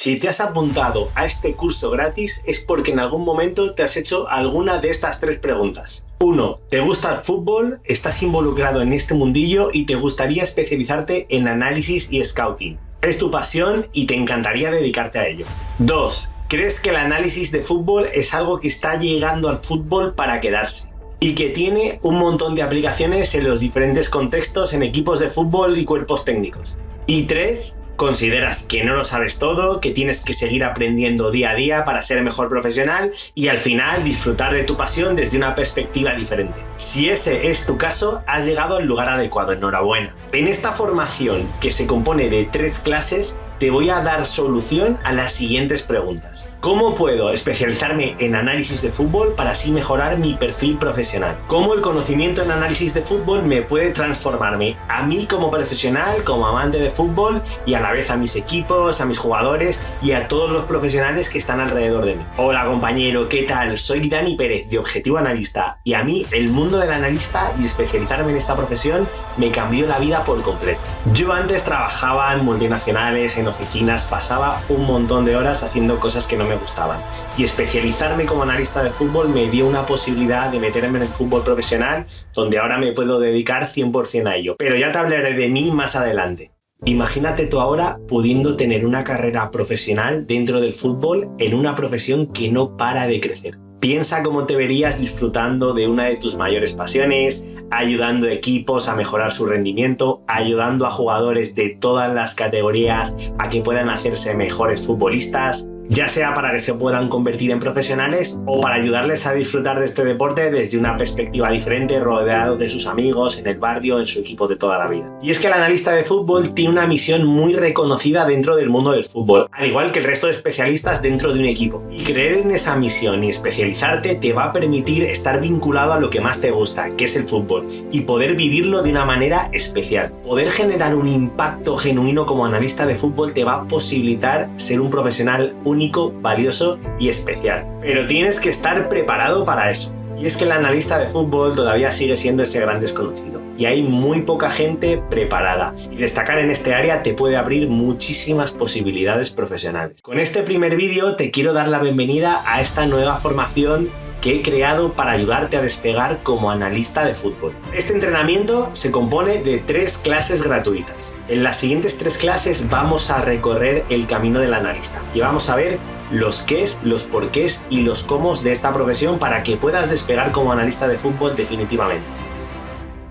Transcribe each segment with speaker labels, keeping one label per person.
Speaker 1: Si te has apuntado a este curso gratis es porque en algún momento te has hecho alguna de estas 3 preguntas. 1. ¿Te gusta el fútbol? ¿Estás involucrado en este mundillo y te gustaría especializarte en análisis y scouting? ¿Es tu pasión y te encantaría dedicarte a ello? 2. ¿Crees que el análisis de fútbol es algo que está llegando al fútbol para quedarse y que tiene un montón de aplicaciones en los diferentes contextos en equipos de fútbol y cuerpos técnicos? Y 3. ¿Consideras que no lo sabes todo, que tienes que seguir aprendiendo día a día para ser mejor profesional y al final disfrutar de tu pasión desde una perspectiva diferente? Si ese es tu caso, has llegado al lugar adecuado, enhorabuena. En esta formación, que se compone de 3 clases, te voy a dar solución a las siguientes preguntas. ¿Cómo puedo especializarme en análisis de fútbol para así mejorar mi perfil profesional? ¿Cómo el conocimiento en análisis de fútbol me puede transformarme a mí como profesional, como amante de fútbol y a la vez a mis equipos, a mis jugadores y a todos los profesionales que están alrededor de mí? Hola compañero, ¿qué tal? Soy Dani Pérez de Objetivo Analista y a mí el mundo del analista y especializarme en esta profesión me cambió la vida por completo. Yo antes trabajaba en multinacionales, en oficinas, pasaba un montón de horas haciendo cosas que no me gustaban y especializarme como analista de fútbol me dio una posibilidad de meterme en el fútbol profesional donde ahora me puedo dedicar 100% a ello, pero ya te hablaré de mí más adelante. Imagínate tú ahora pudiendo tener una carrera profesional dentro del fútbol en una profesión que no para de crecer. Piensa cómo te verías disfrutando de una de tus mayores pasiones, ayudando a equipos a mejorar su rendimiento, ayudando a jugadores de todas las categorías a que puedan hacerse mejores futbolistas, ya sea para que se puedan convertir en profesionales o para ayudarles a disfrutar de este deporte desde una perspectiva diferente, rodeado de sus amigos, en el barrio, en su equipo de toda la vida. Y es que el analista de fútbol tiene una misión muy reconocida dentro del mundo del fútbol, al igual que el resto de especialistas dentro de un equipo. Y creer en esa misión y especializarte te va a permitir estar vinculado a lo que más te gusta, que es el fútbol, y poder vivirlo de una manera especial. Poder generar un impacto genuino como analista de fútbol te va a posibilitar ser un profesional único, valioso y especial. Pero tienes que estar preparado para eso. Y es que el analista de fútbol todavía sigue siendo ese gran desconocido. Y hay muy poca gente preparada. Y destacar en este área te puede abrir muchísimas posibilidades profesionales. Con este primer vídeo te quiero dar la bienvenida a esta nueva formación que he creado para ayudarte a despegar como analista de fútbol. Este entrenamiento se compone de 3 clases gratuitas. En las siguientes 3 clases vamos a recorrer el camino del analista y vamos a ver los qués, los porqués y los cómo de esta profesión para que puedas despegar como analista de fútbol definitivamente.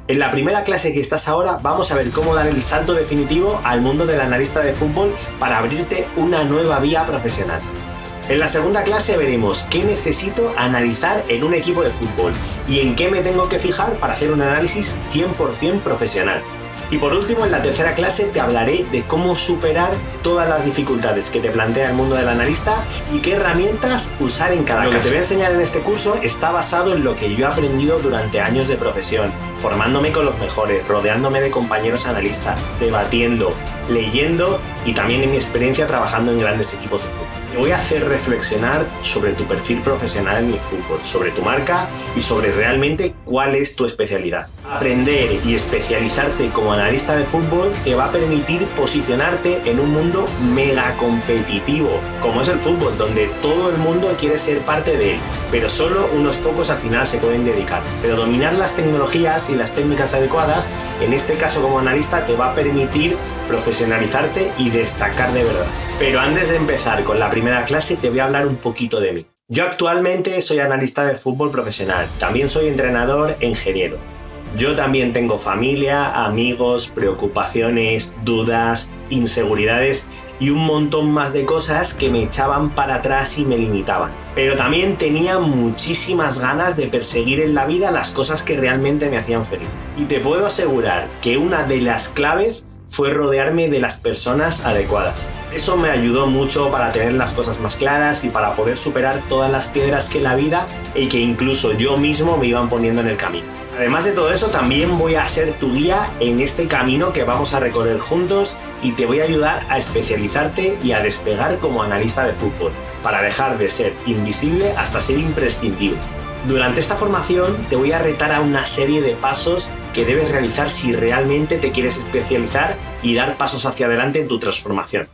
Speaker 1: En la primera clase que estás ahora vamos a ver cómo dar el salto definitivo al mundo del analista de fútbol para abrirte una nueva vía profesional. En la segunda clase veremos qué necesito analizar en un equipo de fútbol y en qué me tengo que fijar para hacer un análisis 100% profesional. Y por último, en la tercera clase te hablaré de cómo superar todas las dificultades que te plantea el mundo del analista y qué herramientas usar en cada caso. Lo que te voy a enseñar en este curso está basado en lo que yo he aprendido durante años de profesión, formándome con los mejores, rodeándome de compañeros analistas, debatiendo, leyendo y también en mi experiencia trabajando en grandes equipos de fútbol. Te voy a hacer reflexionar sobre tu perfil profesional en el fútbol, sobre tu marca y sobre realmente cuál es tu especialidad. Aprender y especializarte como analista de fútbol te va a permitir posicionarte en un mundo mega competitivo, como es el fútbol, donde todo el mundo quiere ser parte de él, pero solo unos pocos al final se pueden dedicar. Pero dominar las tecnologías y las técnicas adecuadas, en este caso como analista, te va a permitir profesionalizarte y destacar de verdad. Pero antes de empezar con la primera clase te voy a hablar un poquito de mí. Yo actualmente soy analista de fútbol profesional, también soy entrenador e ingeniero. Yo también tengo familia, amigos, preocupaciones, dudas, inseguridades y un montón más de cosas que me echaban para atrás y me limitaban. Pero también tenía muchísimas ganas de perseguir en la vida las cosas que realmente me hacían feliz. Y te puedo asegurar que una de las claves fue rodearme de las personas adecuadas. Eso me ayudó mucho para tener las cosas más claras y para poder superar todas las piedras que la vida y que incluso yo mismo me iban poniendo en el camino. Además de todo eso, también voy a ser tu guía en este camino que vamos a recorrer juntos y te voy a ayudar a especializarte y a despegar como analista de fútbol, para dejar de ser invisible hasta ser imprescindible. Durante esta formación te voy a retar a una serie de pasos que debes realizar si realmente te quieres especializar y dar pasos hacia adelante en tu transformación.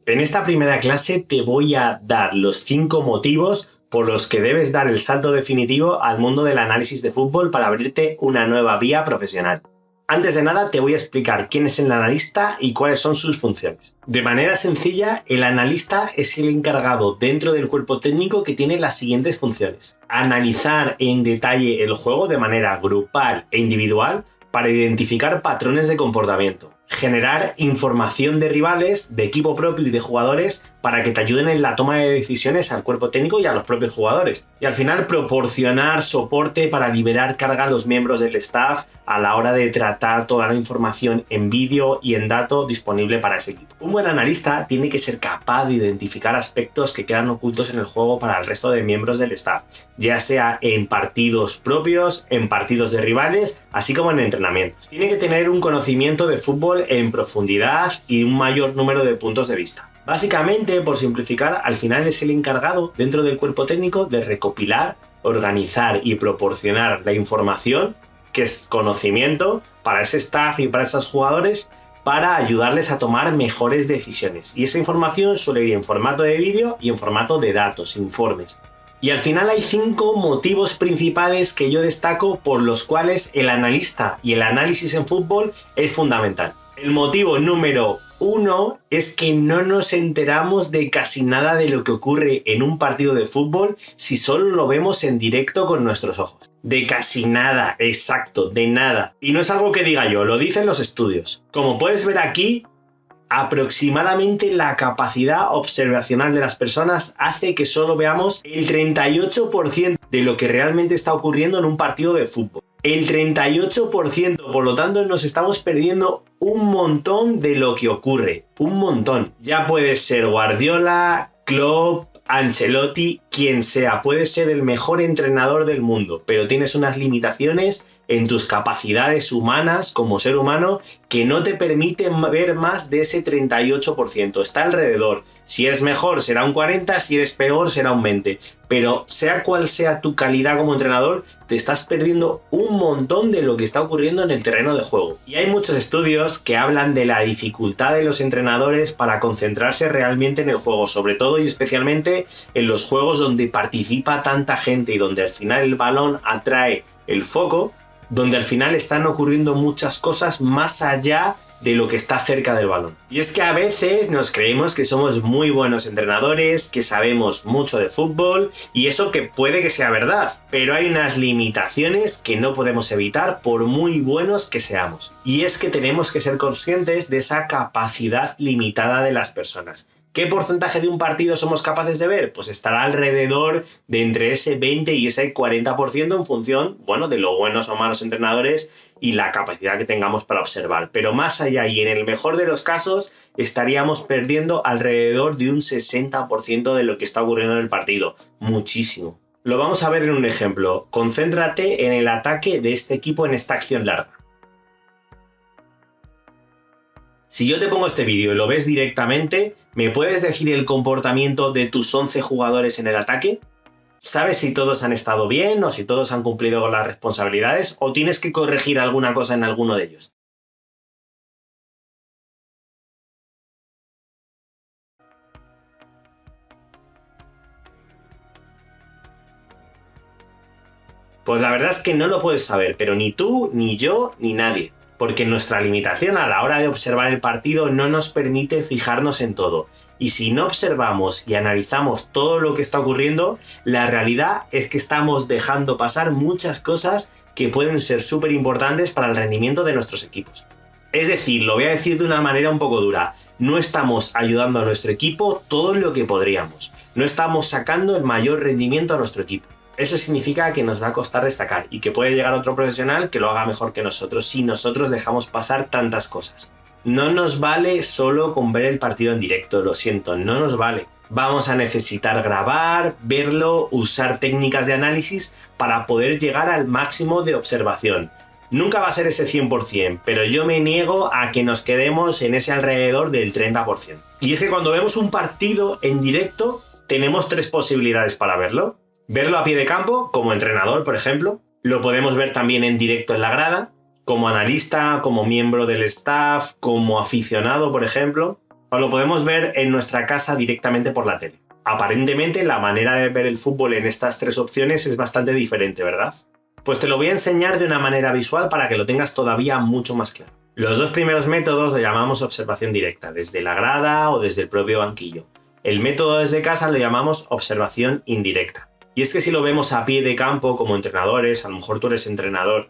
Speaker 1: En esta primera clase te voy a dar los 5 motivos por los que debes dar el salto definitivo al mundo del análisis de fútbol para abrirte una nueva vía profesional. Antes de nada te voy a explicar quién es el analista y cuáles son sus funciones. De manera sencilla, el analista es el encargado dentro del cuerpo técnico que tiene las siguientes funciones. Analizar en detalle el juego de manera grupal e individual para identificar patrones de comportamiento. Generar información de rivales, de equipo propio y de jugadores para que te ayuden en la toma de decisiones al cuerpo técnico y a los propios jugadores. Y al final proporcionar soporte para liberar carga a los miembros del staff a la hora de tratar toda la información en vídeo y en dato disponible para ese equipo. Un buen analista tiene que ser capaz de identificar aspectos que quedan ocultos en el juego para el resto de miembros del staff, ya sea en partidos propios, en partidos de rivales, así como en entrenamientos. Tiene que tener un conocimiento de fútbol en profundidad y un mayor número de puntos de vista. Básicamente, por simplificar, al final es el encargado dentro del cuerpo técnico de recopilar, organizar y proporcionar la información, que es conocimiento, para ese staff y para esos jugadores, para ayudarles a tomar mejores decisiones. Y esa información suele ir en formato de vídeo y en formato de datos, informes. Y al final hay 5 motivos principales que yo destaco por los cuales el analista y el análisis en fútbol es fundamental. El motivo número 1 es que no nos enteramos de casi nada de lo que ocurre en un partido de fútbol si solo lo vemos en directo con nuestros ojos. De casi nada, exacto, de nada. Y no es algo que diga yo, lo dicen los estudios. Como puedes ver aquí, aproximadamente la capacidad observacional de las personas hace que solo veamos el 38% de lo que realmente está ocurriendo en un partido de fútbol. El 38%, por lo tanto nos estamos perdiendo un montón de lo que ocurre, un montón. Ya puede ser Guardiola, Klopp, Ancelotti, quien sea, puedes ser el mejor entrenador del mundo, pero tienes unas limitaciones en tus capacidades humanas como ser humano que no te permiten ver más de ese 38%. Está alrededor. Si eres mejor será un 40%, si eres peor será un 20%. Pero sea cual sea tu calidad como entrenador, te estás perdiendo un montón de lo que está ocurriendo en el terreno de juego. Y hay muchos estudios que hablan de la dificultad de los entrenadores para concentrarse realmente en el juego, sobre todo y especialmente en los juegos donde participa tanta gente y donde al final el balón atrae el foco, donde al final están ocurriendo muchas cosas más allá de lo que está cerca del balón. Y es que a veces nos creemos que somos muy buenos entrenadores, que sabemos mucho de fútbol, y eso que puede que sea verdad, pero hay unas limitaciones que no podemos evitar por muy buenos que seamos. Y es que tenemos que ser conscientes de esa capacidad limitada de las personas. ¿Qué porcentaje de un partido somos capaces de ver? Pues estará alrededor de entre ese 20 y ese 40% en función, bueno, de lo buenos o malos entrenadores y la capacidad que tengamos para observar. Pero más allá y en el mejor de los casos estaríamos perdiendo alrededor de un 60% de lo que está ocurriendo en el partido. Muchísimo. Lo vamos a ver en un ejemplo. Concéntrate en el ataque de este equipo en esta acción larga. Si yo te pongo este vídeo y lo ves directamente, ¿me puedes decir el comportamiento de tus 11 jugadores en el ataque? ¿Sabes si todos han estado bien o si todos han cumplido con las responsabilidades o tienes que corregir alguna cosa en alguno de ellos? Pues la verdad es que no lo puedes saber, pero ni tú, ni yo, ni nadie. Porque nuestra limitación a la hora de observar el partido no nos permite fijarnos en todo. Y si no observamos y analizamos todo lo que está ocurriendo, la realidad es que estamos dejando pasar muchas cosas que pueden ser súper importantes para el rendimiento de nuestros equipos. Es decir, lo voy a decir de una manera un poco dura, no estamos ayudando a nuestro equipo todo lo que podríamos. No estamos sacando el mayor rendimiento a nuestro equipo. Eso significa que nos va a costar destacar y que puede llegar otro profesional que lo haga mejor que nosotros si nosotros dejamos pasar tantas cosas. No nos vale solo con ver el partido en directo, lo siento, no nos vale. Vamos a necesitar grabar, verlo, usar técnicas de análisis para poder llegar al máximo de observación. Nunca va a ser ese 100%, pero yo me niego a que nos quedemos en ese alrededor del 30%. Y es que cuando vemos un partido en directo, tenemos 3 posibilidades para verlo. Verlo a pie de campo, como entrenador, por ejemplo. Lo podemos ver también en directo en la grada, como analista, como miembro del staff, como aficionado, por ejemplo. o lo podemos ver en nuestra casa directamente por la tele. Aparentemente la manera de ver el fútbol en estas tres opciones es bastante diferente, ¿verdad? Pues te lo voy a enseñar de una manera visual para que lo tengas todavía mucho más claro. Los dos primeros métodos lo llamamos observación directa, desde la grada o desde el propio banquillo. El método desde casa lo llamamos observación indirecta. Y es que si lo vemos a pie de campo como entrenadores, a lo mejor tú eres entrenador,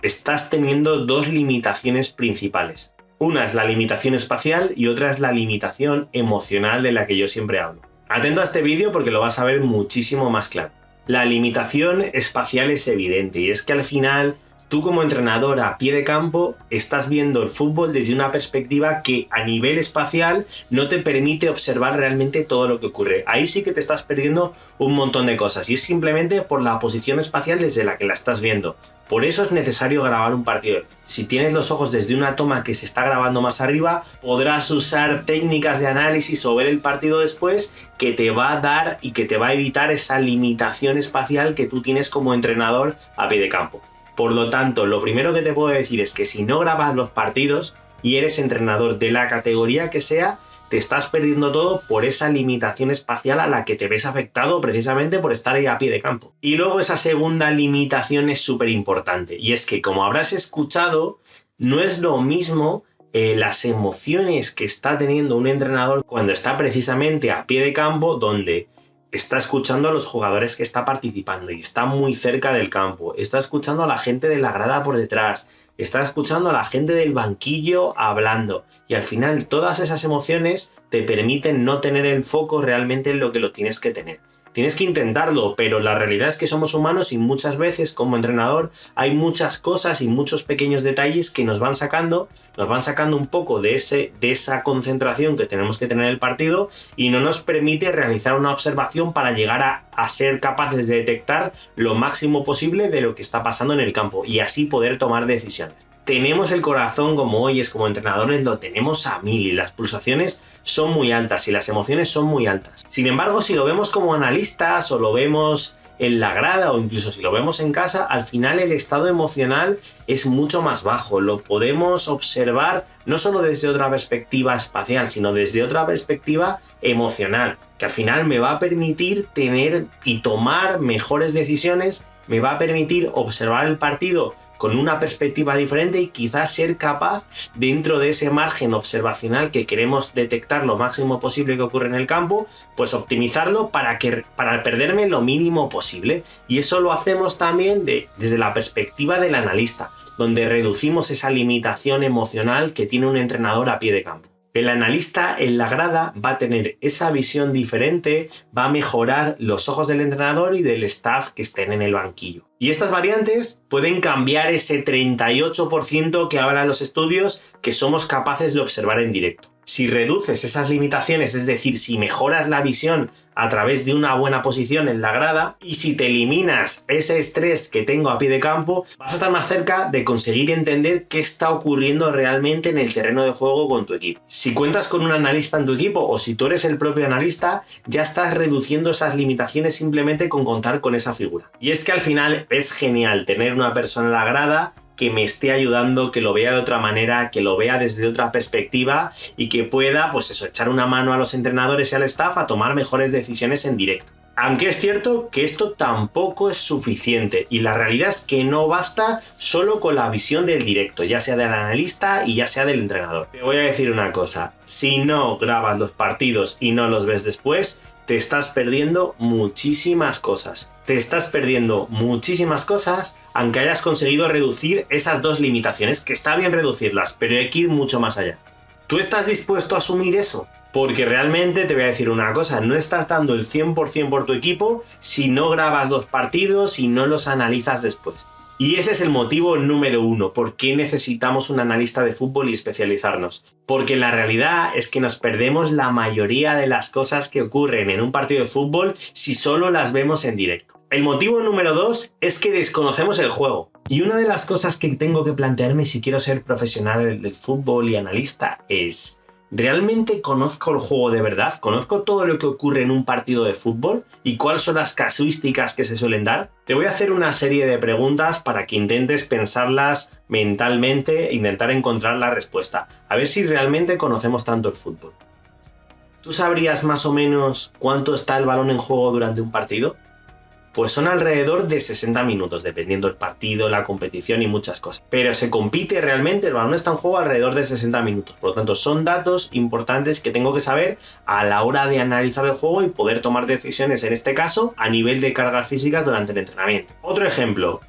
Speaker 1: estás teniendo dos limitaciones principales. Una es la limitación espacial y otra es la limitación emocional de la que yo siempre hablo. Atento a este vídeo porque lo vas a ver muchísimo más claro. La limitación espacial es evidente y es que al final tú como entrenador a pie de campo estás viendo el fútbol desde una perspectiva que a nivel espacial no te permite observar realmente todo lo que ocurre. Ahí sí que te estás perdiendo un montón de cosas y es simplemente por la posición espacial desde la que la estás viendo. Por eso es necesario grabar un partido. Si tienes los ojos desde una toma que se está grabando más arriba, podrás usar técnicas de análisis o ver el partido después que te va a dar y que te va a evitar esa limitación espacial que tú tienes como entrenador a pie de campo. Por lo tanto, lo primero que te puedo decir es que si no grabas los partidos y eres entrenador de la categoría que sea, te estás perdiendo todo por esa limitación espacial a la que te ves afectado precisamente por estar ahí a pie de campo. Y luego esa segunda limitación es súper importante y es que, como habrás escuchado, no es lo mismo las emociones que está teniendo un entrenador cuando está precisamente a pie de campo, donde está escuchando a los jugadores que está participando y está muy cerca del campo, está escuchando a la gente de la grada por detrás, está escuchando a la gente del banquillo hablando y al final todas esas emociones te permiten no tener el foco realmente en lo que lo tienes que tener. Tienes que intentarlo, pero la realidad es que somos humanos y muchas veces como entrenador hay muchas cosas y muchos pequeños detalles que nos van sacando un poco de esa concentración que tenemos que tener en el partido y no nos permite realizar una observación para llegar a ser capaces de detectar lo máximo posible de lo que está pasando en el campo y así poder tomar decisiones. Tenemos el corazón, como oyes, como entrenadores, lo tenemos a 1000 y las pulsaciones son muy altas y las emociones son muy altas. Sin embargo, si lo vemos como analistas o lo vemos en la grada o incluso si lo vemos en casa, al final el estado emocional es mucho más bajo. Lo podemos observar no solo desde otra perspectiva espacial, sino desde otra perspectiva emocional, que al final me va a permitir tener y tomar mejores decisiones, me va a permitir observar el partido con una perspectiva diferente y quizás ser capaz, dentro de ese margen observacional que queremos detectar lo máximo posible que ocurre en el campo, pues optimizarlo para perderme lo mínimo posible. Y eso lo hacemos también desde la perspectiva del analista, donde reducimos esa limitación emocional que tiene un entrenador a pie de campo. El analista en la grada va a tener esa visión diferente, va a mejorar los ojos del entrenador y del staff que estén en el banquillo. Y estas variantes pueden cambiar ese 38% que hablan los estudios que somos capaces de observar en directo. Si reduces esas limitaciones, es decir, si mejoras la visión a través de una buena posición en la grada y si te eliminas ese estrés que tengo a pie de campo, vas a estar más cerca de conseguir entender qué está ocurriendo realmente en el terreno de juego con tu equipo. Si cuentas con un analista en tu equipo o si tú eres el propio analista, ya estás reduciendo esas limitaciones simplemente con contar con esa figura. Y es que al final es genial tener una persona en la grada que me esté ayudando, que lo vea de otra manera, que lo vea desde otra perspectiva y que pueda, pues eso, echar una mano a los entrenadores y al staff a tomar mejores decisiones en directo. Aunque es cierto que esto tampoco es suficiente y la realidad es que no basta solo con la visión del directo, ya sea del analista y ya sea del entrenador. Te voy a decir una cosa, si no grabas los partidos y no los ves después, te estás perdiendo muchísimas cosas. Te estás perdiendo muchísimas cosas aunque hayas conseguido reducir esas dos limitaciones, que está bien reducirlas, pero hay que ir mucho más allá. ¿Tú estás dispuesto a asumir eso? Porque realmente te voy a decir una cosa, no estás dando el 100% por tu equipo si no grabas los partidos y no los analizas después. Y ese es el motivo número 1, por qué necesitamos un analista de fútbol y especializarnos. Porque la realidad es que nos perdemos la mayoría de las cosas que ocurren en un partido de fútbol si solo las vemos en directo. El motivo número 2 es que desconocemos el juego. Y una de las cosas que tengo que plantearme si quiero ser profesional del fútbol y analista es: ¿realmente conozco el juego de verdad? ¿Conozco todo lo que ocurre en un partido de fútbol? ¿Y cuáles son las casuísticas que se suelen dar? Te voy a hacer una serie de preguntas para que intentes pensarlas mentalmente e intentar encontrar la respuesta. A ver si realmente conocemos tanto el fútbol. ¿Tú sabrías más o menos cuánto está el balón en juego durante un partido? Pues son alrededor de 60 minutos, dependiendo del partido, la competición y muchas cosas. Pero se compite realmente, el balón está en juego alrededor de 60 minutos. Por lo tanto, son datos importantes que tengo que saber a la hora de analizar el juego y poder tomar decisiones, en este caso, a nivel de cargas físicas durante el entrenamiento. Otro ejemplo.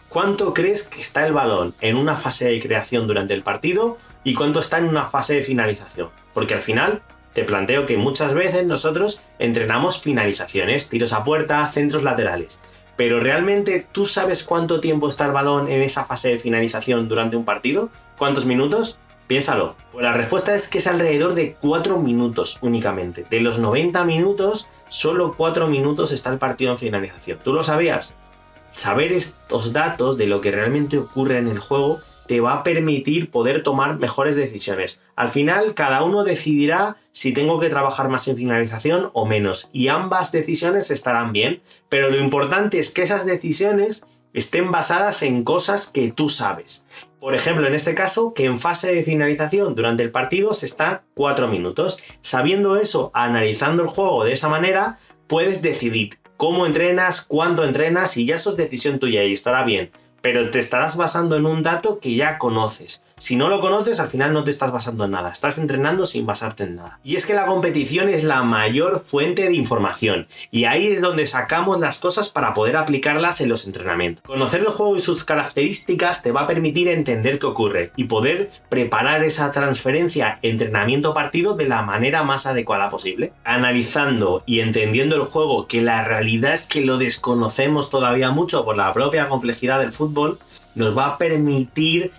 Speaker 1: ¿Cuánto crees que está el balón en una fase de creación durante el partido y cuánto está en una fase de finalización? Porque al final te planteo que muchas veces nosotros entrenamos finalizaciones, tiros a puerta, centros laterales. Pero ¿realmente tú sabes cuánto tiempo está el balón en esa fase de finalización durante un partido? ¿Cuántos minutos? Piénsalo. Pues la respuesta es que es alrededor de 4 minutos únicamente. De los 90 minutos, solo 4 minutos está el partido en finalización. ¿Tú lo sabías? Saber estos datos de lo que realmente ocurre en el juego te va a permitir poder tomar mejores decisiones. Al final, cada uno decidirá si tengo que trabajar más en finalización o menos, y ambas decisiones estarán bien, pero lo importante es que esas decisiones estén basadas en cosas que tú sabes. Por ejemplo, en este caso, que en fase de finalización durante el partido se está 4 minutos. Sabiendo eso, analizando el juego de esa manera, puedes decidir cómo entrenas, cuándo entrenas, y ya eso es decisión tuya y estará bien. Pero te estarás basando en un dato que ya conoces. Si no lo conoces, al final no te estás basando en nada. Estás entrenando sin basarte en nada. Y es que la competición es la mayor fuente de información. Y ahí es donde sacamos las cosas para poder aplicarlas en los entrenamientos. Conocer el juego y sus características te va a permitir entender qué ocurre y poder preparar esa transferencia entrenamiento-partido de la manera más adecuada posible. Analizando y entendiendo el juego, que la realidad es que lo desconocemos todavía mucho por la propia complejidad del fútbol, nos va a permitir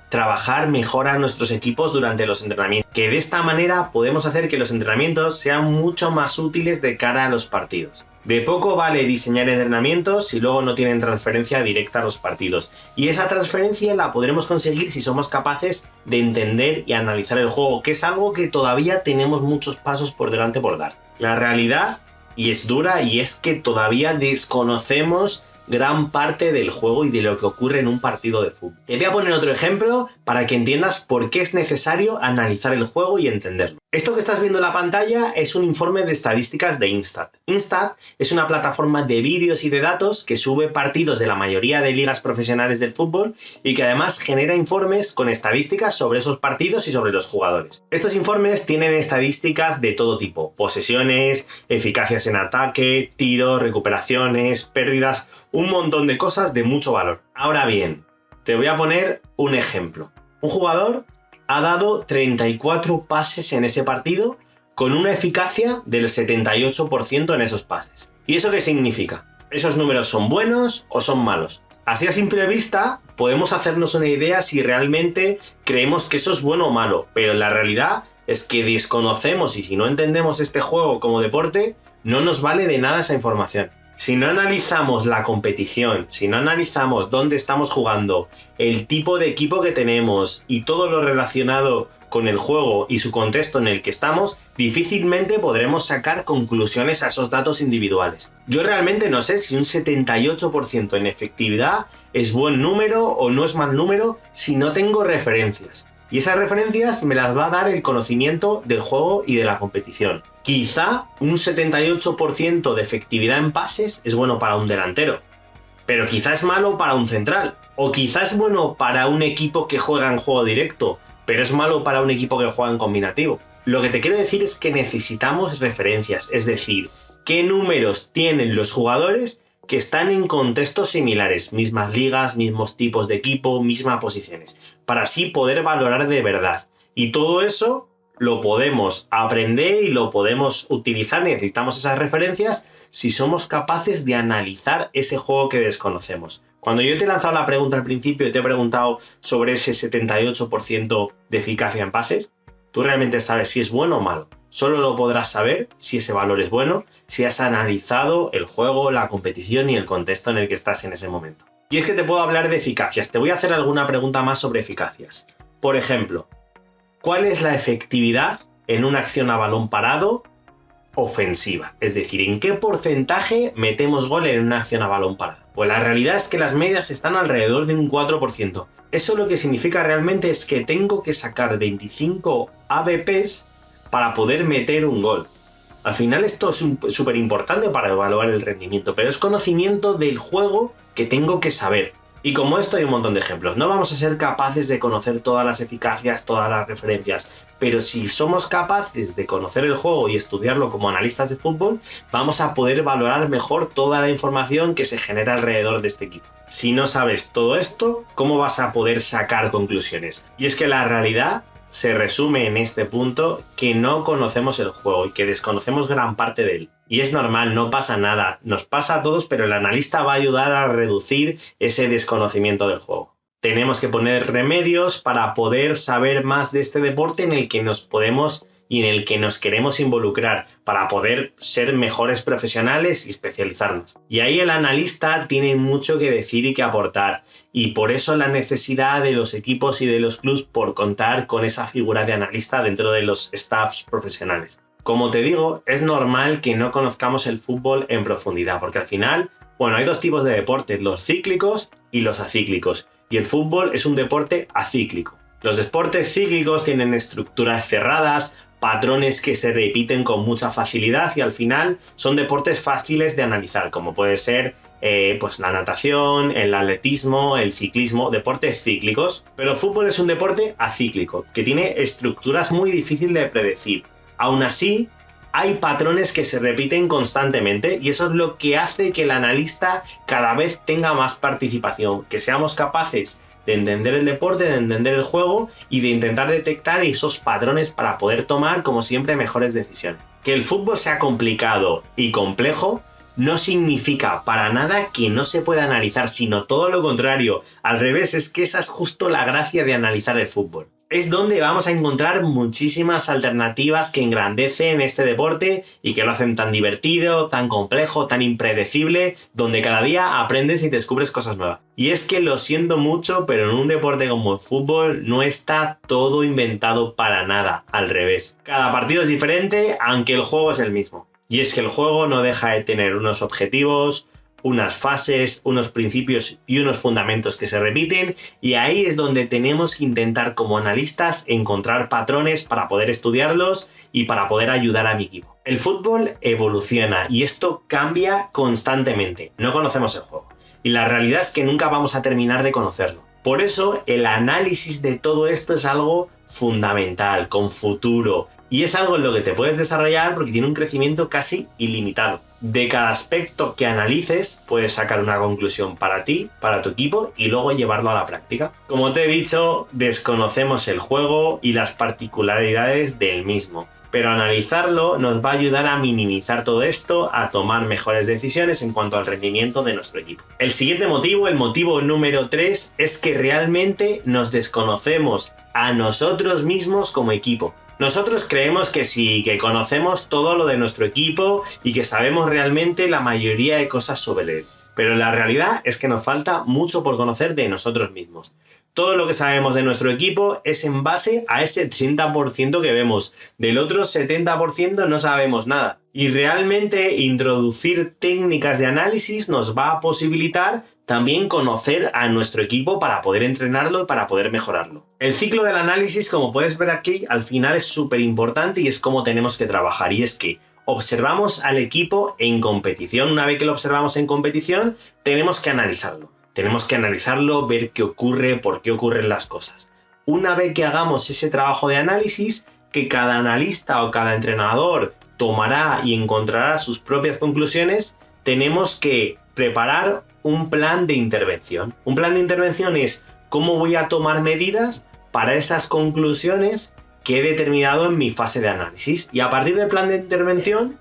Speaker 1: trabajar mejor a nuestros equipos durante los entrenamientos, que de esta manera podemos hacer que los entrenamientos sean mucho más útiles de cara a los partidos. De poco vale diseñar entrenamientos si luego no tienen transferencia directa a los partidos, y esa transferencia la podremos conseguir si somos capaces de entender y analizar el juego, que es algo que todavía tenemos muchos pasos por delante por dar. La realidad, y es dura, y es que todavía desconocemos gran parte del juego y de lo que ocurre en un partido de fútbol. Te voy a poner otro ejemplo para que entiendas por qué es necesario analizar el juego y entenderlo. Esto que estás viendo en la pantalla es un informe de estadísticas de Instat. Instat es una plataforma de vídeos y de datos que sube partidos de la mayoría de ligas profesionales del fútbol y que además genera informes con estadísticas sobre esos partidos y sobre los jugadores. Estos informes tienen estadísticas de todo tipo: posesiones, eficacias en ataque, tiros, recuperaciones, pérdidas, un montón de cosas de mucho valor. Ahora bien, te voy a poner un ejemplo. Un jugador ha dado 34 pases en ese partido con una eficacia del 78% en esos pases. ¿Y eso qué significa? ¿Esos números son buenos o son malos? Así a simple vista podemos hacernos una idea si realmente creemos que eso es bueno o malo, pero la realidad es que desconocemos, y si no entendemos este juego como deporte, no nos vale de nada esa información. Si no analizamos la competición, si no analizamos dónde estamos jugando, el tipo de equipo que tenemos y todo lo relacionado con el juego y su contexto en el que estamos, difícilmente podremos sacar conclusiones a esos datos individuales. Yo realmente no sé si un 78% en efectividad es buen número o no es mal número si no tengo referencias. Y esas referencias me las va a dar el conocimiento del juego y de la competición. Quizá un 78% de efectividad en pases es bueno para un delantero, pero quizá es malo para un central. O quizá es bueno para un equipo que juega en juego directo, pero es malo para un equipo que juega en combinativo. Lo que te quiero decir es que necesitamos referencias, es decir, qué números tienen los jugadores que están en contextos similares, mismas ligas, mismos tipos de equipo, mismas posiciones, para así poder valorar de verdad. Y todo eso lo podemos aprender y lo podemos utilizar. Necesitamos esas referencias si somos capaces de analizar ese juego que desconocemos. Cuando yo te he lanzado la pregunta al principio y te he preguntado sobre ese 78% de eficacia en pases, tú realmente sabes si es bueno o malo. Solo lo podrás saber si ese valor es bueno, si has analizado el juego, la competición y el contexto en el que estás en ese momento. Y es que te puedo hablar de eficacias. Te voy a hacer alguna pregunta más sobre eficacias. Por ejemplo, ¿cuál es la efectividad en una acción a balón parado ofensiva? Es decir, ¿en qué porcentaje metemos gol en una acción a balón parado? Pues la realidad es que las medias están alrededor de un 4%. Eso lo que significa realmente es que tengo que sacar 25 ABPs para poder meter un gol. Al final esto es súper importante para evaluar el rendimiento, pero es conocimiento del juego que tengo que saber. Y como esto hay un montón de ejemplos. No vamos a ser capaces de conocer todas las eficacias, todas las referencias, pero si somos capaces de conocer el juego y estudiarlo como analistas de fútbol, vamos a poder valorar mejor toda la información que se genera alrededor de este equipo. Si no sabes todo esto, ¿cómo vas a poder sacar conclusiones? Y es que la realidad se resume en este punto que no conocemos el juego y que desconocemos gran parte de él. Y es normal, no pasa nada, nos pasa a todos, pero el analista va a ayudar a reducir ese desconocimiento del juego. Tenemos que poner remedios para poder saber más de este deporte en el que nos podemos y en el que nos queremos involucrar, para poder ser mejores profesionales y especializarnos. Y ahí el analista tiene mucho que decir y que aportar, y por eso la necesidad de los equipos y de los clubes por contar con esa figura de analista dentro de los staffs profesionales. Como te digo, es normal que no conozcamos el fútbol en profundidad, porque al final, hay dos tipos de deportes, los cíclicos y los acíclicos, y el fútbol es un deporte acíclico. Los deportes cíclicos tienen estructuras cerradas, patrones que se repiten con mucha facilidad y al final son deportes fáciles de analizar, como puede ser la natación, el atletismo, el ciclismo, deportes cíclicos. Pero el fútbol es un deporte acíclico, que tiene estructuras muy difíciles de predecir. Aún así, hay patrones que se repiten constantemente y eso es lo que hace que el analista cada vez tenga más participación, que seamos capaces de entender el deporte, de entender el juego y de intentar detectar esos patrones para poder tomar, como siempre, mejores decisiones. Que el fútbol sea complicado y complejo no significa para nada que no se pueda analizar, sino todo lo contrario. Al revés, es que esa es justo la gracia de analizar el fútbol. Es donde vamos a encontrar muchísimas alternativas que engrandecen este deporte y que lo hacen tan divertido, tan complejo, tan impredecible, donde cada día aprendes y descubres cosas nuevas. Y es que lo siento mucho, pero en un deporte como el fútbol no está todo inventado para nada, al revés. Cada partido es diferente, aunque el juego es el mismo. Y es que el juego no deja de tener unos objetivos, unas fases, unos principios y unos fundamentos que se repiten, y ahí es donde tenemos que intentar como analistas encontrar patrones para poder estudiarlos y para poder ayudar a mi equipo. El fútbol evoluciona y esto cambia constantemente. No conocemos el juego y la realidad es que nunca vamos a terminar de conocerlo. Por eso el análisis de todo esto es algo fundamental, con futuro, y es algo en lo que te puedes desarrollar porque tiene un crecimiento casi ilimitado. De cada aspecto que analices puedes sacar una conclusión para ti, para tu equipo y luego llevarlo a la práctica. Como te he dicho, desconocemos el juego y las particularidades del mismo, pero analizarlo nos va a ayudar a minimizar todo esto, a tomar mejores decisiones en cuanto al rendimiento de nuestro equipo. El siguiente motivo, el motivo número 3, es que realmente nos desconocemos a nosotros mismos como equipo. Nosotros creemos que sí, que conocemos todo lo de nuestro equipo y que sabemos realmente la mayoría de cosas sobre él. Pero la realidad es que nos falta mucho por conocer de nosotros mismos. Todo lo que sabemos de nuestro equipo es en base a ese 30% que vemos. Del otro 70% no sabemos nada. Y realmente introducir técnicas de análisis nos va a posibilitar también conocer a nuestro equipo para poder entrenarlo y para poder mejorarlo. El ciclo del análisis, como puedes ver aquí, al final es súper importante y es cómo tenemos que trabajar. Y es que observamos al equipo en competición. Una vez que lo observamos en competición, tenemos que analizarlo. Tenemos que analizarlo, ver qué ocurre, por qué ocurren las cosas. Una vez que hagamos ese trabajo de análisis, que cada analista o cada entrenador tomará y encontrará sus propias conclusiones, tenemos que preparar un plan de intervención. Un plan de intervención es cómo voy a tomar medidas para esas conclusiones que he determinado en mi fase de análisis. Y a partir del plan de intervención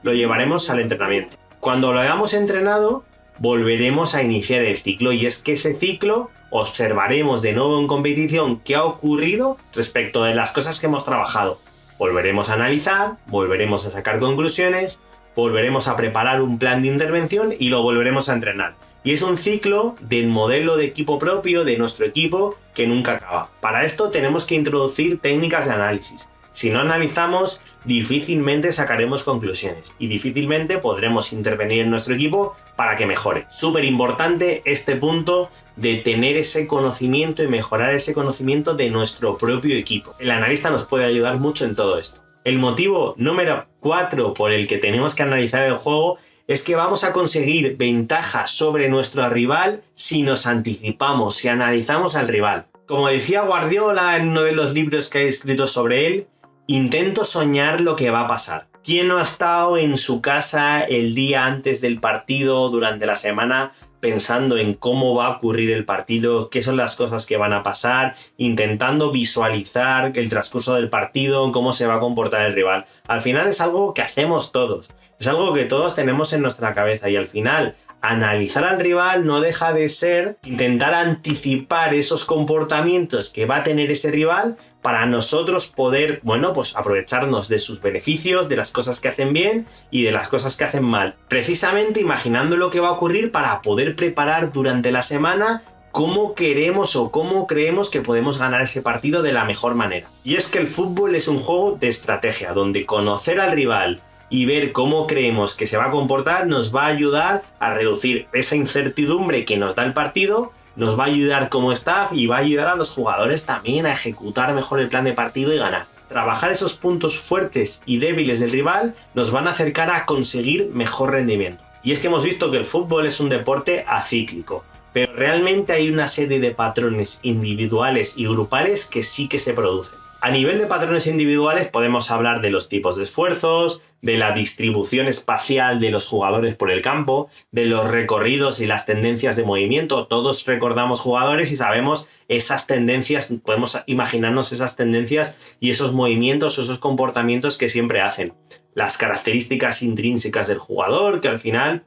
Speaker 1: lo llevaremos al entrenamiento. Cuando lo hayamos entrenado, volveremos a iniciar el ciclo y es que ese ciclo observaremos de nuevo en competición qué ha ocurrido respecto de las cosas que hemos trabajado. Volveremos a analizar, volveremos a sacar conclusiones, volveremos a preparar un plan de intervención y lo volveremos a entrenar. Y es un ciclo del modelo de equipo propio de nuestro equipo que nunca acaba. Para esto tenemos que introducir técnicas de análisis. Si no analizamos, difícilmente sacaremos conclusiones y difícilmente podremos intervenir en nuestro equipo para que mejore. Súper importante este punto de tener ese conocimiento y mejorar ese conocimiento de nuestro propio equipo. El analista nos puede ayudar mucho en todo esto. El motivo número 4 por el que tenemos que analizar el juego es que vamos a conseguir ventaja sobre nuestro rival si nos anticipamos, si analizamos al rival. Como decía Guardiola en uno de los libros que ha escrito sobre él, intento soñar lo que va a pasar. ¿Quién no ha estado en su casa el día antes del partido, durante la semana, pensando en cómo va a ocurrir el partido, qué son las cosas que van a pasar, intentando visualizar el transcurso del partido, cómo se va a comportar el rival? Al final es algo que hacemos todos, es algo que todos tenemos en nuestra cabeza y al final analizar al rival no deja de ser intentar anticipar esos comportamientos que va a tener ese rival para nosotros poder, pues aprovecharnos de sus beneficios, de las cosas que hacen bien y de las cosas que hacen mal. Precisamente imaginando lo que va a ocurrir para poder preparar durante la semana cómo queremos o cómo creemos que podemos ganar ese partido de la mejor manera. Y es que el fútbol es un juego de estrategia, donde conocer al rival y ver cómo creemos que se va a comportar nos va a ayudar a reducir esa incertidumbre que nos da el partido, nos va a ayudar como staff y va a ayudar a los jugadores también a ejecutar mejor el plan de partido y ganar. Trabajar esos puntos fuertes y débiles del rival nos van a acercar a conseguir mejor rendimiento. Y es que hemos visto que el fútbol es un deporte acíclico, pero realmente hay una serie de patrones individuales y grupales que sí que se producen. A nivel de patrones individuales podemos hablar de los tipos de esfuerzos, de la distribución espacial de los jugadores por el campo, de los recorridos y las tendencias de movimiento. Todos recordamos jugadores y sabemos esas tendencias, podemos imaginarnos esas tendencias y esos movimientos o esos comportamientos que siempre hacen. Las características intrínsecas del jugador, que al final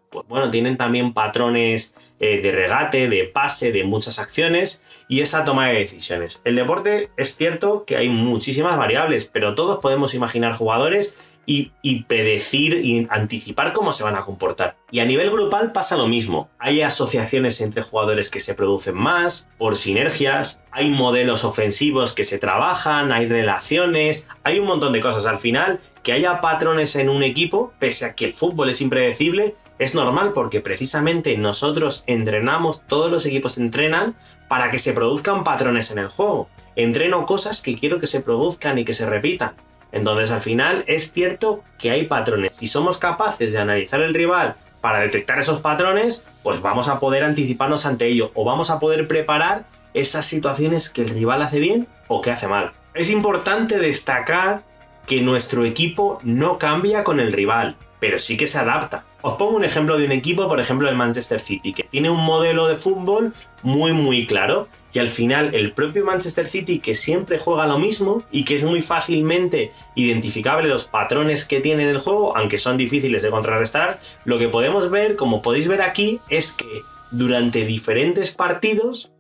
Speaker 1: tienen también patrones de regate, de pase, de muchas acciones y esa toma de decisiones. El deporte es cierto que hay muchísimas variables, pero todos podemos imaginar jugadores y predecir y anticipar cómo se van a comportar. Y a nivel grupal pasa lo mismo. Hay asociaciones entre jugadores que se producen más, por sinergias, hay modelos ofensivos que se trabajan, hay relaciones, hay un montón de cosas. Al final, que haya patrones en un equipo, pese a que el fútbol es impredecible, es normal porque precisamente nosotros entrenamos, todos los equipos entrenan para que se produzcan patrones en el juego. Entreno cosas que quiero que se produzcan y que se repitan. Entonces, al final, es cierto que hay patrones. Si somos capaces de analizar el rival para detectar esos patrones, pues vamos a poder anticiparnos ante ello o vamos a poder preparar esas situaciones que el rival hace bien o que hace mal. Es importante destacar que nuestro equipo no cambia con el rival, pero sí que se adapta. Os pongo un ejemplo de un equipo, por ejemplo el Manchester City, que tiene un modelo de fútbol muy claro y al final el propio Manchester City, que siempre juega lo mismo y que es muy fácilmente identificable los patrones que tiene en el juego, aunque son difíciles de contrarrestar, lo que podemos ver, como podéis ver aquí, es que durante diferentes partidos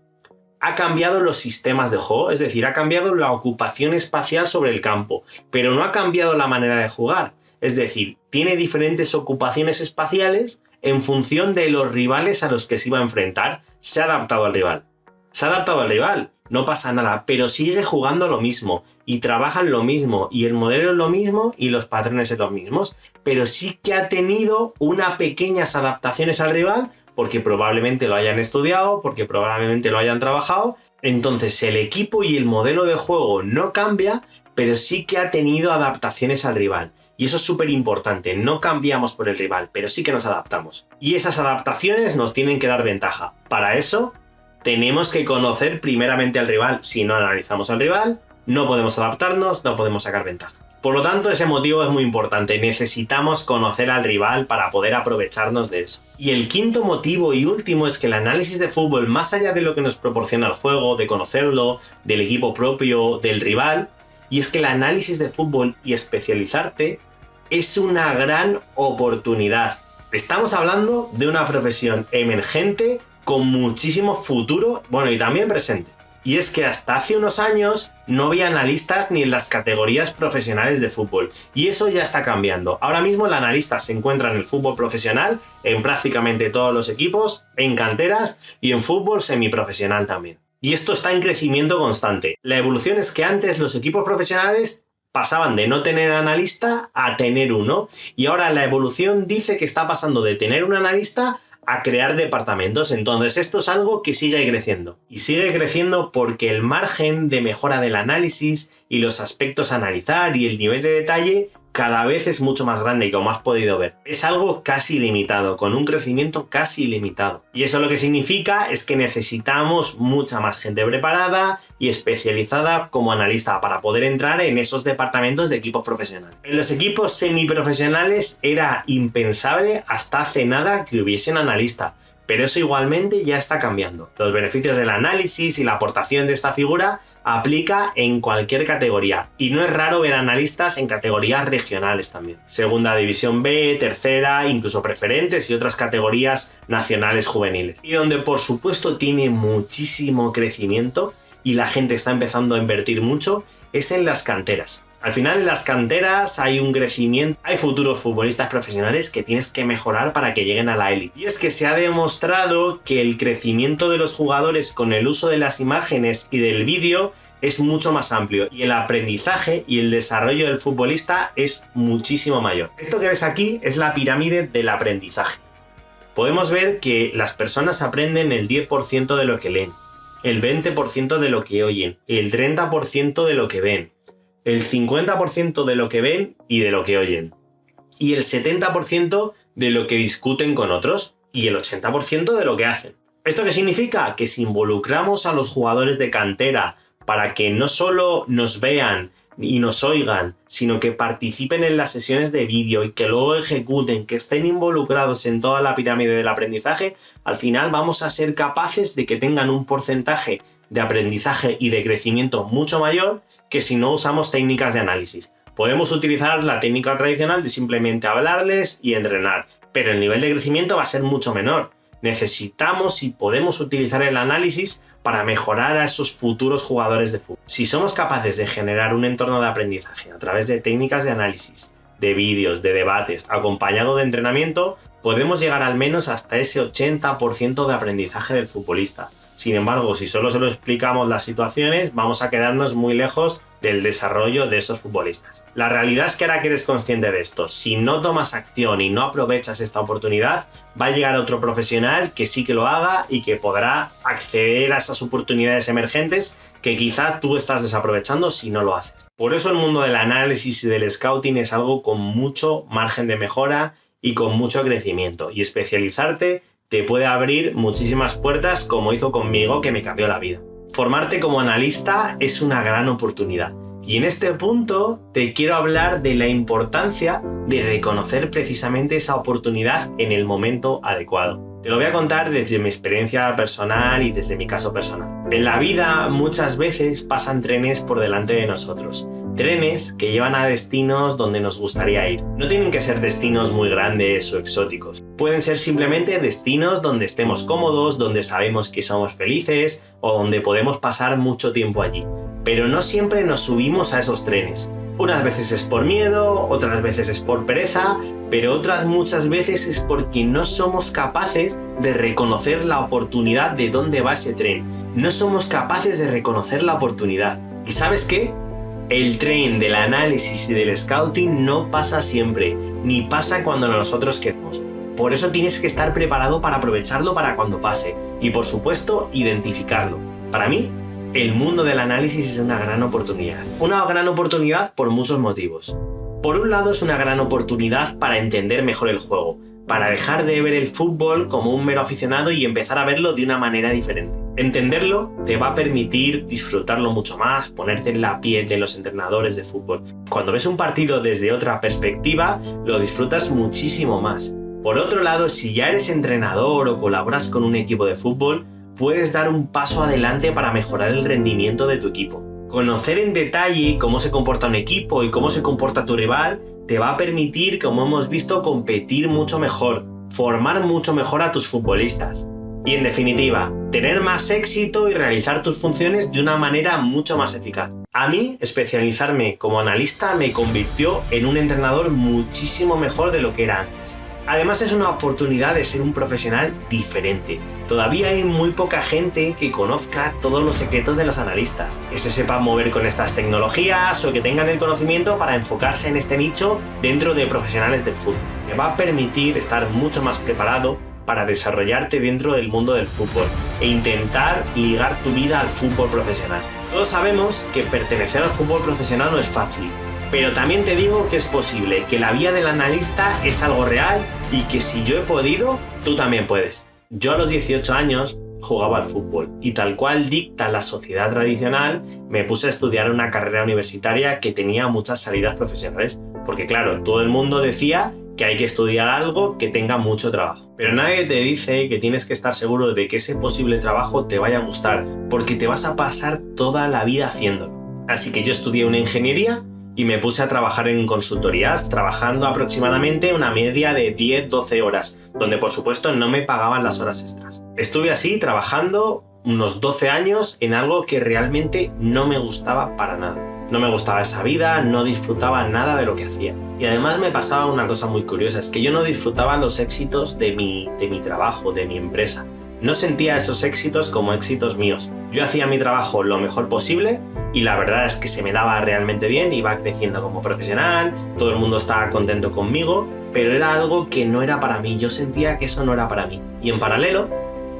Speaker 1: ha cambiado los sistemas de juego, es decir, ha cambiado la ocupación espacial sobre el campo, pero no ha cambiado la manera de jugar. Es decir, tiene diferentes ocupaciones espaciales en función de los rivales a los que se iba a enfrentar. Se ha adaptado al rival. Se ha adaptado al rival, no pasa nada, pero sigue jugando lo mismo y trabajan lo mismo y el modelo es lo mismo y los patrones son los mismos, pero sí que ha tenido unas pequeñas adaptaciones al rival porque probablemente lo hayan estudiado, porque probablemente lo hayan trabajado. Entonces el equipo y el modelo de juego no cambia, pero sí que ha tenido adaptaciones al rival. Y eso es súper importante, no cambiamos por el rival, pero sí que nos adaptamos. Y esas adaptaciones nos tienen que dar ventaja. Para eso, tenemos que conocer primeramente al rival. Si no analizamos al rival, no podemos adaptarnos, no podemos sacar ventaja. Por lo tanto, ese motivo es muy importante. Necesitamos conocer al rival para poder aprovecharnos de eso. Y el quinto motivo y último es que el análisis de fútbol, más allá de lo que nos proporciona el juego, de conocerlo, del equipo propio, del rival, y es que el análisis de fútbol y especializarte es una gran oportunidad. Estamos hablando de una profesión emergente con muchísimo futuro, y también presente. Y es que hasta hace unos años no había analistas ni en las categorías profesionales de fútbol. Y eso ya está cambiando. Ahora mismo el analista se encuentra en el fútbol profesional, en prácticamente todos los equipos, en canteras y en fútbol semiprofesional también. Y esto está en crecimiento constante. La evolución es que antes los equipos profesionales pasaban de no tener analista a tener uno. Y ahora la evolución dice que está pasando de tener un analista a crear departamentos. Entonces esto es algo que sigue creciendo. Y sigue creciendo porque el margen de mejora del análisis y los aspectos a analizar y el nivel de detalle cada vez es mucho más grande y como has podido ver. Es algo casi ilimitado, con un crecimiento casi ilimitado. Y eso lo que significa es que necesitamos mucha más gente preparada y especializada como analista para poder entrar en esos departamentos de equipos profesionales. En los equipos semiprofesionales era impensable hasta hace nada que hubiese un analista. Pero eso igualmente ya está cambiando. Los beneficios del análisis y la aportación de esta figura aplica en cualquier categoría. Y no es raro ver analistas en categorías regionales también. Segunda División B, tercera, incluso preferentes y otras categorías nacionales juveniles. Y donde por supuesto tiene muchísimo crecimiento y la gente está empezando a invertir mucho es en las canteras. Al final en las canteras hay un crecimiento, hay futuros futbolistas profesionales que tienes que mejorar para que lleguen a la élite. Y es que se ha demostrado que el crecimiento de los jugadores con el uso de las imágenes y del vídeo es mucho más amplio y el aprendizaje y el desarrollo del futbolista es muchísimo mayor. Esto que ves aquí es la pirámide del aprendizaje. Podemos ver que las personas aprenden el 10% de lo que leen, el 20% de lo que oyen, el 30% de lo que ven, el 50% de lo que ven y de lo que oyen, y el 70% de lo que discuten con otros, y el 80% de lo que hacen. ¿Esto qué significa? Que si involucramos a los jugadores de cantera para que no solo nos vean y nos oigan, sino que participen en las sesiones de vídeo y que luego ejecuten, que estén involucrados en toda la pirámide del aprendizaje, al final vamos a ser capaces de que tengan un porcentaje de aprendizaje y de crecimiento mucho mayor que si no usamos técnicas de análisis. Podemos utilizar la técnica tradicional de simplemente hablarles y entrenar, pero el nivel de crecimiento va a ser mucho menor. Necesitamos y podemos utilizar el análisis para mejorar a esos futuros jugadores de fútbol. Si somos capaces de generar un entorno de aprendizaje a través de técnicas de análisis, de vídeos, de debates, acompañado de entrenamiento, podemos llegar al menos hasta ese 80% de aprendizaje del futbolista. Sin embargo, si solo se lo explicamos las situaciones, vamos a quedarnos muy lejos del desarrollo de esos futbolistas. La realidad es que ahora que eres consciente de esto, si no tomas acción y no aprovechas esta oportunidad, va a llegar otro profesional que sí que lo haga y que podrá acceder a esas oportunidades emergentes que quizá tú estás desaprovechando si no lo haces. Por eso el mundo del análisis y del scouting es algo con mucho margen de mejora y con mucho crecimiento, y especializarte te puede abrir muchísimas puertas como hizo conmigo, que me cambió la vida. Formarte como analista es una gran oportunidad. Y en este punto te quiero hablar de la importancia de reconocer precisamente esa oportunidad en el momento adecuado. Te lo voy a contar desde mi experiencia personal y desde mi caso personal. En la vida muchas veces pasan trenes por delante de nosotros. Trenes que llevan a destinos donde nos gustaría ir. No tienen que ser destinos muy grandes o exóticos. Pueden ser simplemente destinos donde estemos cómodos, donde sabemos que somos felices o donde podemos pasar mucho tiempo allí. Pero no siempre nos subimos a esos trenes. Unas veces es por miedo, otras veces es por pereza, pero otras muchas veces es porque no somos capaces de reconocer la oportunidad de dónde va ese tren. No somos capaces de reconocer la oportunidad. ¿Y sabes qué? El tren del análisis y del scouting no pasa siempre, ni pasa cuando nosotros queremos. Por eso tienes que estar preparado para aprovecharlo para cuando pase y, por supuesto, identificarlo. Para mí, el mundo del análisis es una gran oportunidad. Una gran oportunidad por muchos motivos. Por un lado, es una gran oportunidad para entender mejor el juego, para dejar de ver el fútbol como un mero aficionado y empezar a verlo de una manera diferente. Entenderlo te va a permitir disfrutarlo mucho más, ponerte en la piel de los entrenadores de fútbol. Cuando ves un partido desde otra perspectiva, lo disfrutas muchísimo más. Por otro lado, si ya eres entrenador o colaboras con un equipo de fútbol, puedes dar un paso adelante para mejorar el rendimiento de tu equipo. Conocer en detalle cómo se comporta un equipo y cómo se comporta tu rival te va a permitir, como hemos visto, competir mucho mejor, formar mucho mejor a tus futbolistas y, en definitiva, tener más éxito y realizar tus funciones de una manera mucho más eficaz. A mí, especializarme como analista me convirtió en un entrenador muchísimo mejor de lo que era antes. Además, es una oportunidad de ser un profesional diferente. Todavía hay muy poca gente que conozca todos los secretos de los analistas, que se sepan mover con estas tecnologías o que tengan el conocimiento para enfocarse en este nicho dentro de profesionales del fútbol. Me va a permitir estar mucho más preparado para desarrollarte dentro del mundo del fútbol e intentar ligar tu vida al fútbol profesional. Todos sabemos que pertenecer al fútbol profesional no es fácil, pero también te digo que es posible, que la vida del analista es algo real y que si yo he podido, tú también puedes. Yo a los 18 años jugaba al fútbol y tal cual dicta la sociedad tradicional, me puse a estudiar una carrera universitaria que tenía muchas salidas profesionales, porque claro, todo el mundo decía que hay que estudiar algo que tenga mucho trabajo. Pero nadie te dice que tienes que estar seguro de que ese posible trabajo te vaya a gustar, porque te vas a pasar toda la vida haciéndolo. Así que yo estudié una ingeniería y me puse a trabajar en consultorías, trabajando aproximadamente una media de 10-12 horas, donde por supuesto no me pagaban las horas extras. Estuve así trabajando unos 12 años en algo que realmente no me gustaba para nada. No me gustaba esa vida, no disfrutaba nada de lo que hacía. Y además me pasaba una cosa muy curiosa, es que yo no disfrutaba los éxitos de mi trabajo, de mi empresa. No sentía esos éxitos como éxitos míos. Yo hacía mi trabajo lo mejor posible y la verdad es que se me daba realmente bien, iba creciendo como profesional, todo el mundo estaba contento conmigo, pero era algo que no era para mí, yo sentía que eso no era para mí. Y en paralelo,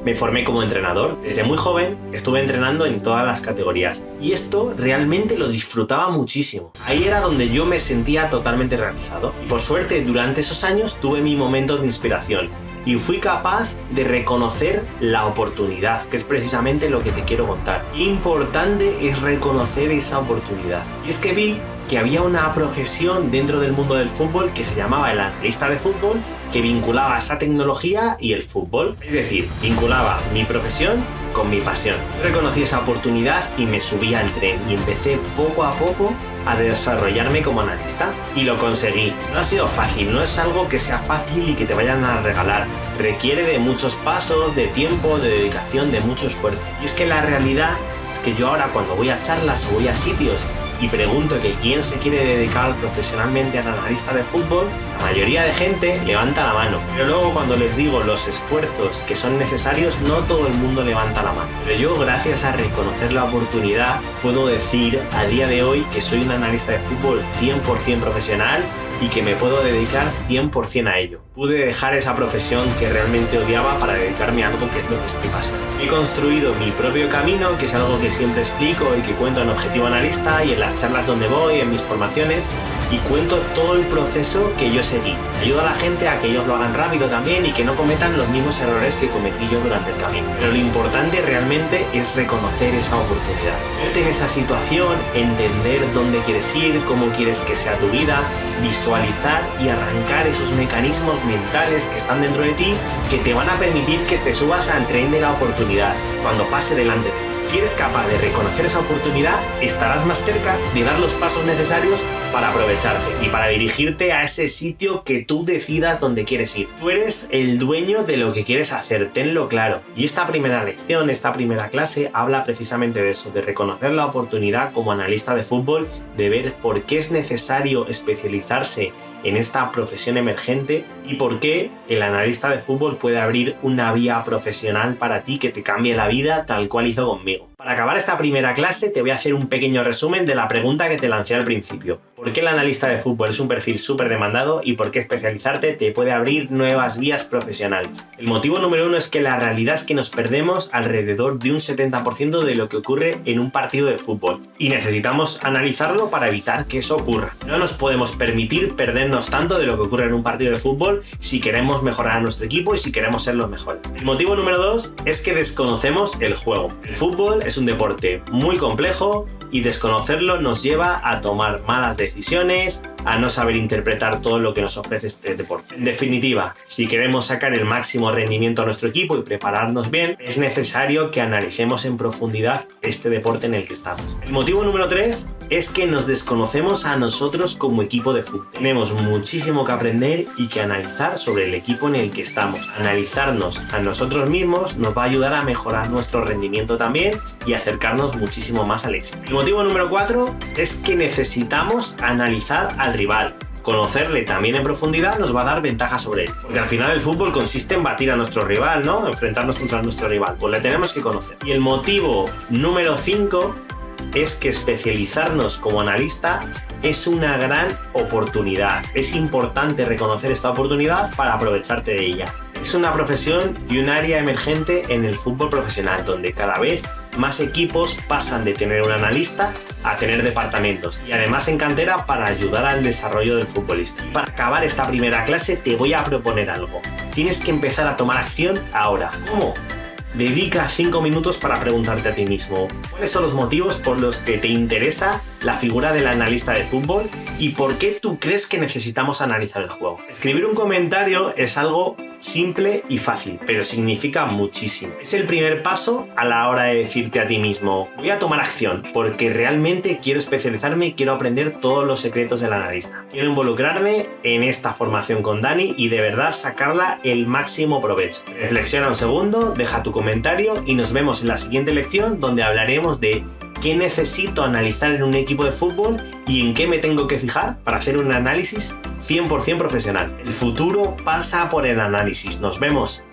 Speaker 1: me formé como entrenador. Desde muy joven estuve entrenando en todas las categorías y esto realmente lo disfrutaba muchísimo. Ahí era donde yo me sentía totalmente realizado y por suerte durante esos años tuve mi momento de inspiración y fui capaz de reconocer la oportunidad, que es precisamente lo que te quiero contar. Qué importante es reconocer esa oportunidad. Y es que vi que había una profesión dentro del mundo del fútbol que se llamaba el analista de fútbol, que vinculaba esa tecnología y el fútbol. Es decir, vinculaba mi profesión con mi pasión. Yo reconocí esa oportunidad y me subí al tren y empecé poco a poco a desarrollarme como analista y lo conseguí. No ha sido fácil, no es algo que sea fácil y que te vayan a regalar. Requiere de muchos pasos, de tiempo, de dedicación, de mucho esfuerzo. Y es que la realidad es que yo ahora cuando voy a charlas o voy a sitios y pregunto que quién se quiere dedicar profesionalmente al analista de fútbol, la mayoría de gente levanta la mano. Pero luego cuando les digo los esfuerzos que son necesarios, no todo el mundo levanta la mano. Pero yo, gracias a reconocer la oportunidad, puedo decir a día de hoy que soy un analista de fútbol 100% profesional y que me puedo dedicar 100% a ello. Pude dejar esa profesión que realmente odiaba para dedicarme a algo que es lo que es mi pasión. He construido mi propio camino, que es algo que siempre explico y que cuento en Objetivo Analista y en las charlas donde voy, en mis formaciones, y cuento todo el proceso que yo seguí. Ayudo a la gente a que ellos lo hagan rápido también y que no cometan los mismos errores que cometí yo durante el camino. Pero lo importante realmente es reconocer esa oportunidad. Verte en esa situación, entender dónde quieres ir, cómo quieres que sea tu vida, visualizar y arrancar esos mecanismos mentales que están dentro de ti que te van a permitir que te subas al tren de la oportunidad cuando pase delante de ti. Si eres capaz de reconocer esa oportunidad, estarás más cerca de dar los pasos necesarios para aprovecharte y para dirigirte a ese sitio que tú decidas dónde quieres ir. Tú eres el dueño de lo que quieres hacer, tenlo claro. Y esta primera lección, esta primera clase, habla precisamente de eso, de reconocer la oportunidad como analista de fútbol, de ver por qué es necesario especializarse en esta profesión emergente y por qué el analista de fútbol puede abrir una vía profesional para ti que te cambie la vida tal cual hizo conmigo. Para acabar esta primera clase te voy a hacer un pequeño resumen de la pregunta que te lancé al principio. ¿Por qué el analista de fútbol es un perfil súper demandado y por qué especializarte te puede abrir nuevas vías profesionales? El motivo número uno es que la realidad es que nos perdemos alrededor de un 70% de lo que ocurre en un partido de fútbol y necesitamos analizarlo para evitar que eso ocurra. No nos podemos permitir perdernos tanto de lo que ocurre en un partido de fútbol si queremos mejorar a nuestro equipo y si queremos ser los mejores. El motivo número dos es que desconocemos el juego. El fútbol es un deporte muy complejo y desconocerlo nos lleva a tomar malas decisiones, a no saber interpretar todo lo que nos ofrece este deporte. En definitiva, si queremos sacar el máximo rendimiento a nuestro equipo y prepararnos bien, es necesario que analicemos en profundidad este deporte en el que estamos. El motivo número 3 es que nos desconocemos a nosotros como equipo de fútbol. Tenemos muchísimo que aprender y que analizar sobre el equipo en el que estamos. Analizarnos a nosotros mismos nos va a ayudar a mejorar nuestro rendimiento también y acercarnos muchísimo más al éxito. El motivo número 4 es que necesitamos analizar al rival. Conocerle también en profundidad nos va a dar ventaja sobre él. Porque al final el fútbol consiste en batir a nuestro rival, ¿no? Enfrentarnos contra nuestro rival. Pues le tenemos que conocer. Y el motivo número 5 es que especializarnos como analista es una gran oportunidad. Es importante reconocer esta oportunidad para aprovecharte de ella. Es una profesión y un área emergente en el fútbol profesional, donde cada vez más equipos pasan de tener un analista a tener departamentos y además en cantera para ayudar al desarrollo del futbolista. Para acabar esta primera clase te voy a proponer algo. Tienes que empezar a tomar acción ahora. ¿Cómo? Dedica 5 minutos para preguntarte a ti mismo cuáles son los motivos por los que te interesa la figura del analista de fútbol y por qué tú crees que necesitamos analizar el juego. Escribir un comentario es algo simple y fácil, pero significa muchísimo. Es el primer paso a la hora de decirte a ti mismo: voy a tomar acción porque realmente quiero especializarme y quiero aprender todos los secretos del analista. Quiero involucrarme en esta formación con Dani y de verdad sacarla el máximo provecho. Reflexiona un segundo, deja tu comentario y nos vemos en la siguiente lección, donde hablaremos de qué necesito analizar en un equipo de fútbol y en qué me tengo que fijar para hacer un análisis 100% profesional. El futuro pasa por el análisis. Nos vemos.